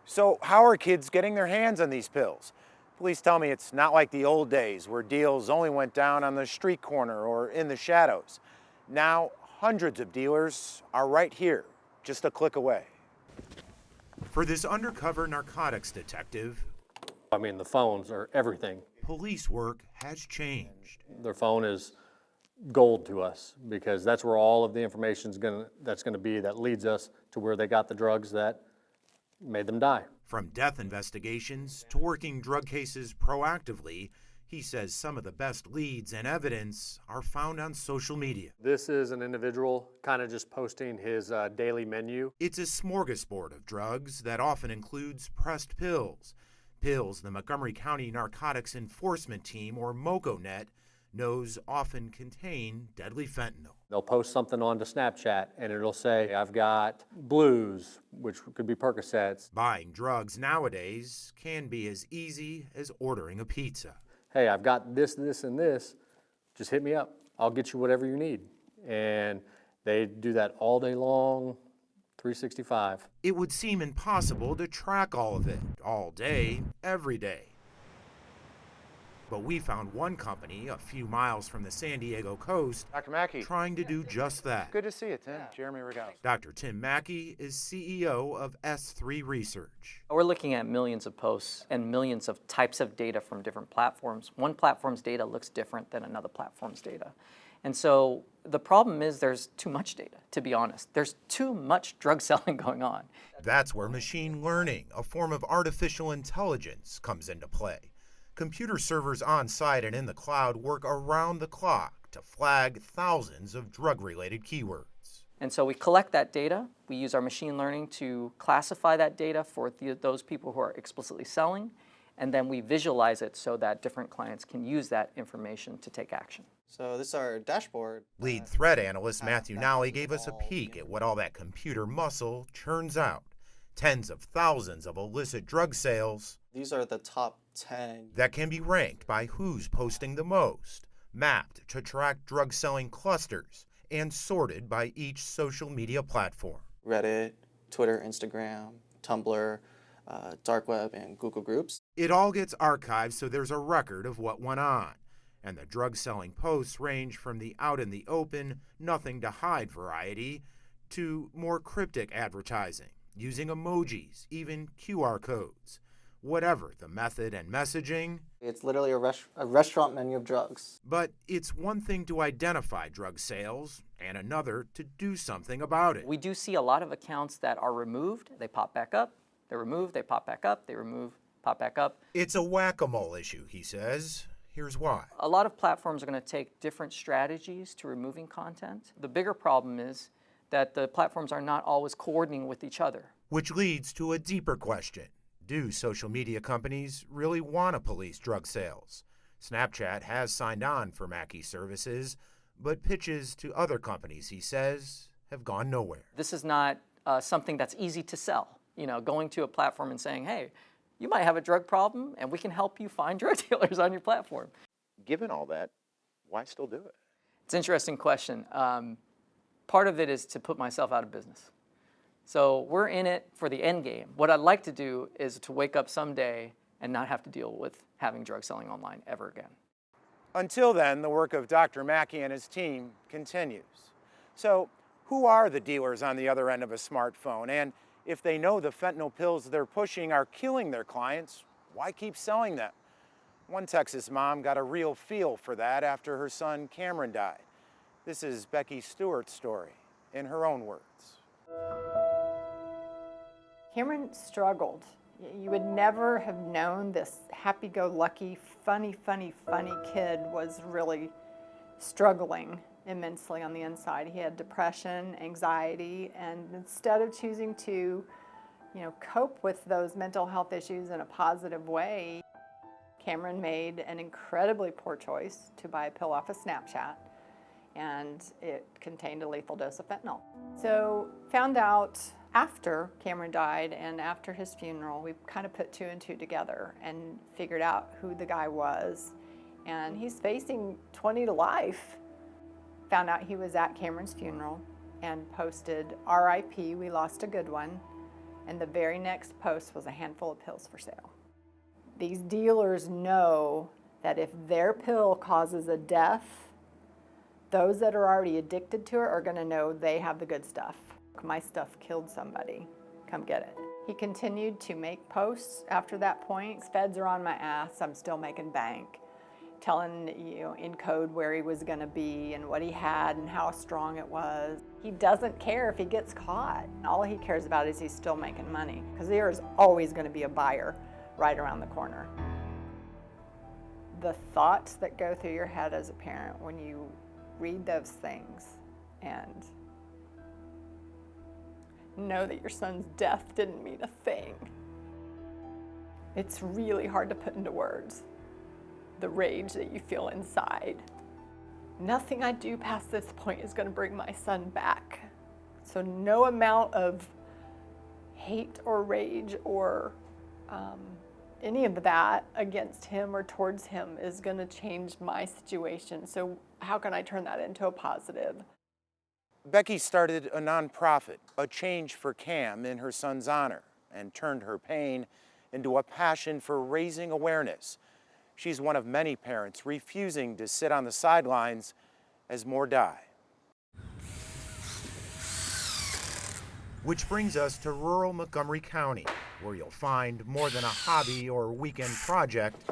So how are kids getting their hands on these pills? Police tell me it's not like the old days where deals only went down on the street corner or in the shadows. Now, hundreds of dealers are right here, just a click away. For this undercover narcotics detective, I mean, the phones are everything. police work has changed. Their phone is gold to us because that's where all of the information's that's gonna be that leads us to where they got the drugs that made them die. From death investigations to working drug cases proactively, he says some of the best leads and evidence are found on social media. This is an individual kind of just posting his daily menu. It's a smorgasbord of drugs that often includes pressed pills. Pills the Montgomery County Narcotics Enforcement Team, or MocoNet, knows often contain deadly fentanyl. They'll post something onto Snapchat and it'll say, I've got blues, which could be Percocets. Buying drugs nowadays can be as easy as ordering a pizza. Hey, I've got this, this, and this. Just hit me up. I'll get you whatever you need. And they do that all day long, 365. It would seem impossible to track all of it, all day, every day. But we found one company a few miles from the San Diego coast Dr. Mackey. trying to do just that. Good to see you, Tim. Jeremy Regales. Dr. Tim Mackey is CEO of S3 Research. We're looking at millions of posts and millions of types of data from different platforms. One platform's data looks different than another platform's data. And so the problem is there's too much data, to be honest. There's too much drug selling going on. That's where machine learning, a form of artificial intelligence, comes into play. Computer servers on site and in the cloud work around the clock to flag thousands of drug-related keywords. And so we collect that data. We use our machine learning to classify that data for those people who are explicitly selling. And then we visualize it so that different clients can use that information to take action. So this is our dashboard. Lead threat analyst Matthew Nally gave us a peek at what all that computer muscle churns out. Tens of thousands of illicit drug sales. These are the top 10. That can be ranked by who's posting the most, mapped to track drug selling clusters, and sorted by each social media platform. Reddit, Twitter, Instagram, Tumblr, dark web, and Google Groups. It all gets archived so there's a record of what went on. And the drug selling posts range from the out in the open, nothing to hide variety to more cryptic advertising, using emojis, even QR codes. Whatever the method and messaging. It's literally a restaurant menu of drugs. But it's one thing to identify drug sales and another to do something about it. We do see a lot of accounts that are removed. They pop back up. They're removed. They pop back up. They remove, pop back up. It's a whack-a-mole issue, he says. Here's why. A lot of platforms are going to take different strategies to removing content. The bigger problem is that the platforms are not always coordinating with each other. Which leads to a deeper question. Do social media companies really want to police drug sales? Snapchat has signed on for Mackey's services, but pitches to other companies, he says, have gone nowhere. This is not something that's easy to sell. You know, going to a platform and saying, hey, you might have a drug problem and we can help you find drug dealers on your platform. Given all that, why still do it? It's an interesting question. Part of it is to put myself out of business. So we're in it for the end game. What I'd like to do is to wake up someday and not have to deal with having drug selling online ever again. Until then, the work of Dr. Mackey and his team continues. So who are the dealers on the other end of a smartphone? And if they know the fentanyl pills they're pushing are killing their clients, why keep selling them? One Texas mom got a real feel for that after her son Cameron died. This is Becky Stewart's story in her own words. Cameron struggled. You would never have known this happy-go-lucky, funny kid was really struggling immensely on the inside. He had depression, anxiety, and instead of choosing to, cope with those mental health issues in a positive way, Cameron made an incredibly poor choice to buy a pill off of Snapchat, and it contained a lethal dose of fentanyl. So found out after Cameron died and after his funeral, we kind of put two and two together and figured out who the guy was. And he's facing 20 to life. Found out he was at Cameron's funeral and posted, "RIP, we lost a good one." And the very next post was a handful of pills for sale. These dealers know that if their pill causes a death, those that are already addicted to it are going to know they have the good stuff. My stuff killed somebody. Come get it. He continued to make posts after that point. Feds are on my ass. I'm still making bank. Telling, in code where he was going to be and what he had and how strong it was. He doesn't care if he gets caught. All he cares about is he's still making money, because there is always going to be a buyer right around the corner. The thoughts that go through your head as a parent when you read those things and know that your son's death didn't mean a thing. It's really hard to put into words. The rage that you feel inside. Nothing I do past this point is going to bring my son back. So no amount of hate or rage or any of that against him or towards him is going to change my situation. So how can I turn that into a positive? Becky started a nonprofit, A Change for Cam, in her son's honor, and turned her pain into a passion for raising awareness. She's one of many parents refusing to sit on the sidelines as more die. Which brings us to rural Montgomery County, where you'll find more than a hobby or weekend project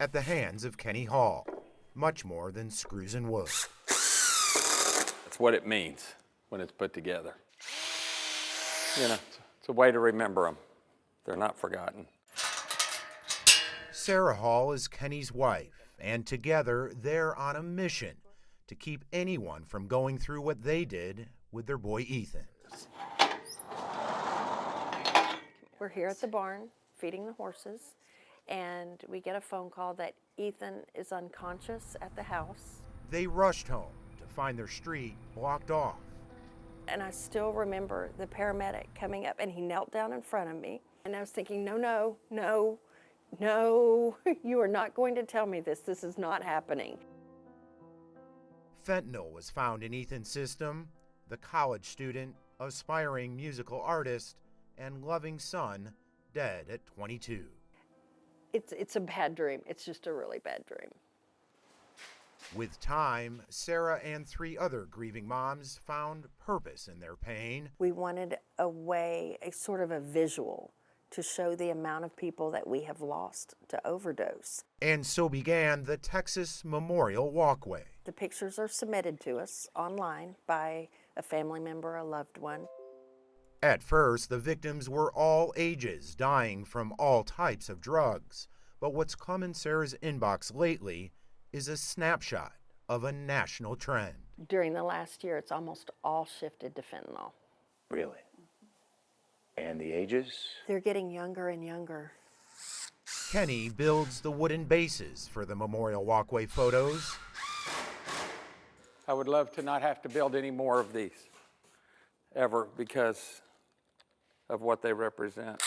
at the hands of Kenny Hall, much more than screws and wood. That's what it means when it's put together. It's a way to remember them. They're not forgotten. Sarah Hall is Kenny's wife, and together they're on a mission to keep anyone from going through what they did with their boy Ethan. We're here at the barn feeding the horses, and we get a phone call that Ethan is unconscious at the house. They rushed home to find their street blocked off. And I still remember the paramedic coming up, and he knelt down in front of me. And I was thinking, no, you are not going to tell me this. This is not happening. Fentanyl was found in Ethan's system. The college student, aspiring musical artist, and loving son dead at 22. It's a bad dream. It's just a really bad dream. With time, Sarah and 3 other grieving moms found purpose in their pain. We wanted a way, a sort of a visual, to show the amount of people that we have lost to overdose. And so began the Texas Memorial Walkway. The pictures are submitted to us online by a family member, a loved one. At first, the victims were all ages, dying from all types of drugs. But what's come in Sarah's inbox lately is a snapshot of a national trend. During the last year, it's almost all shifted to fentanyl. Really? And the ages? They're getting younger and younger. Kenny builds the wooden bases for the Memorial Walkway photos. I would love to not have to build any more of these, ever, because of what they represent.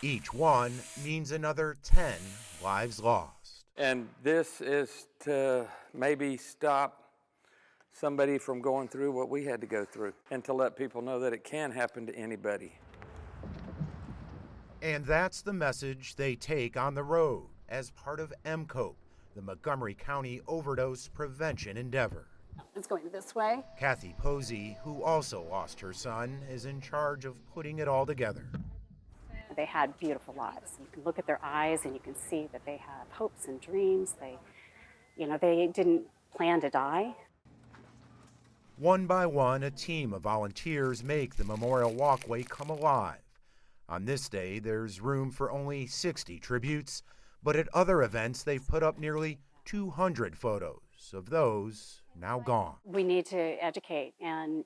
Each one means another 10 lives lost. And this is to maybe stop somebody from going through what we had to go through, and to let people know that it can happen to anybody. And that's the message they take on the road as part of MCOPE, the Montgomery County Overdose Prevention Endeavor. It's going this way. Kathy Posey, who also lost her son, is in charge of putting it all together. They had beautiful lives. You can look at their eyes and you can see that they have hopes and dreams. They didn't plan to die. One by one, a team of volunteers make the Memorial Walkway come alive. On this day, there's room for only 60 tributes, but at other events, they've put up nearly 200 photos of those now gone. We need to educate, and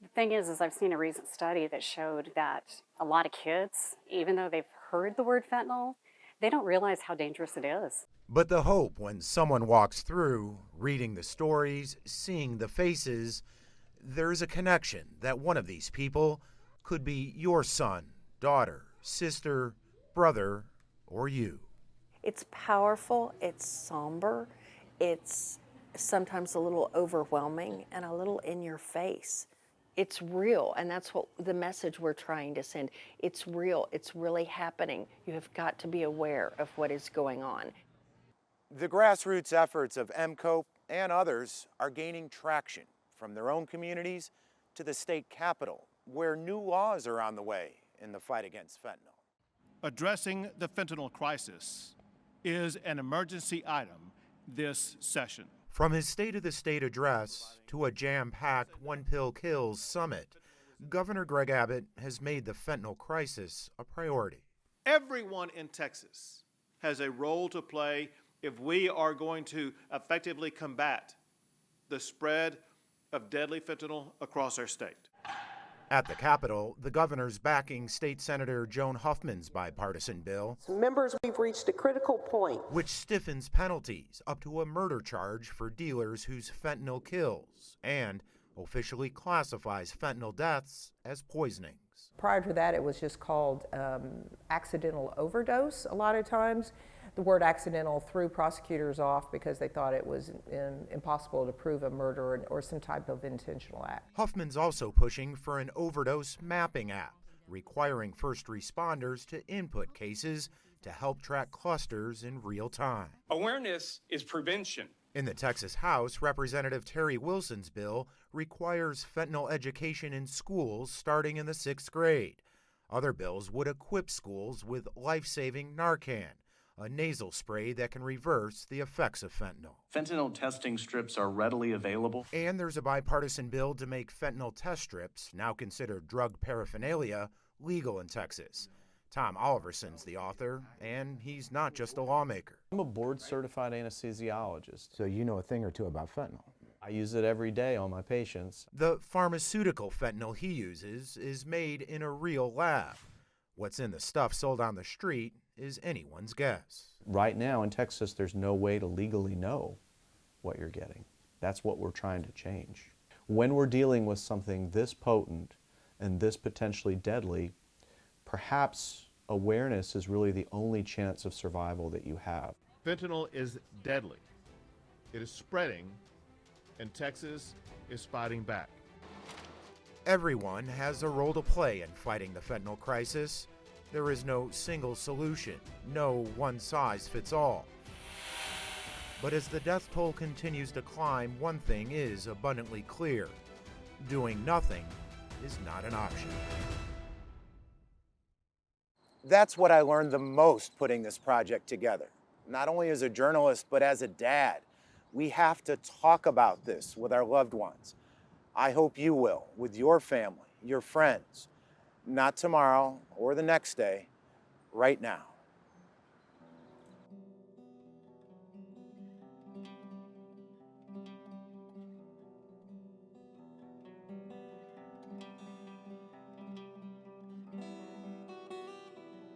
the thing is I've seen a recent study that showed that a lot of kids, even though they've heard the word fentanyl, they don't realize how dangerous it is. But the hope when someone walks through, reading the stories, seeing the faces, there's a connection that one of these people could be your son, daughter, sister, brother, or you. It's powerful, it's somber, it's sometimes a little overwhelming and a little in your face. it's real, and that's what the message we're trying to send. It's real. It's really happening. You have got to be aware of what is going on. The grassroots efforts of MCOPE and others are gaining traction from their own communities to the state capitol, where new laws are on the way in the fight against fentanyl. Addressing the fentanyl crisis is an emergency item this session. From his State of the State address to a jam-packed One Pill Kills summit, Governor Greg Abbott has made the fentanyl crisis a priority. Everyone in Texas has a role to play if we are going to effectively combat the spread of deadly fentanyl across our state. At the Capitol, the governor's backing State Senator Joan Huffman's bipartisan bill, Members, we've reached a critical point. which stiffens penalties up to a murder charge for dealers whose fentanyl kills and officially classifies fentanyl deaths as poisonings. Prior to that, it was just called accidental overdose a lot of times. The word accidental threw prosecutors off because they thought it was impossible to prove a murder or some type of intentional act. Huffman's also pushing for an overdose mapping app, requiring first responders to input cases to help track clusters in real time. Awareness is prevention. In the Texas House, Representative Terry Wilson's bill requires fentanyl education in schools starting in the 6th grade. Other bills would equip schools with life-saving Narcan, a nasal spray that can reverse the effects of fentanyl. Fentanyl testing strips are readily available. And there's a bipartisan bill to make fentanyl test strips, now considered drug paraphernalia, legal in Texas. Tom Oliverson's the author, and he's not just a lawmaker. I'm a board-certified anesthesiologist. So you know a thing or two about fentanyl. I use it every day on my patients. The pharmaceutical fentanyl he uses is made in a real lab. What's in the stuff sold on the street is anyone's guess. Right now in Texas, there's no way to legally know what you're getting. That's what we're trying to change. When we're dealing with something this potent and this potentially deadly, perhaps awareness is really the only chance of survival that you have. Fentanyl is deadly. It is spreading, and Texas is fighting back. Everyone has a role to play in fighting the fentanyl crisis. There is no single solution, no one-size-fits-all. But as the death toll continues to climb, one thing is abundantly clear. Doing nothing is not an option. That's what I learned the most putting this project together. Not only as a journalist, but as a dad. We have to talk about this with our loved ones. I hope you will, with your family, your friends. Not tomorrow or the next day, right now.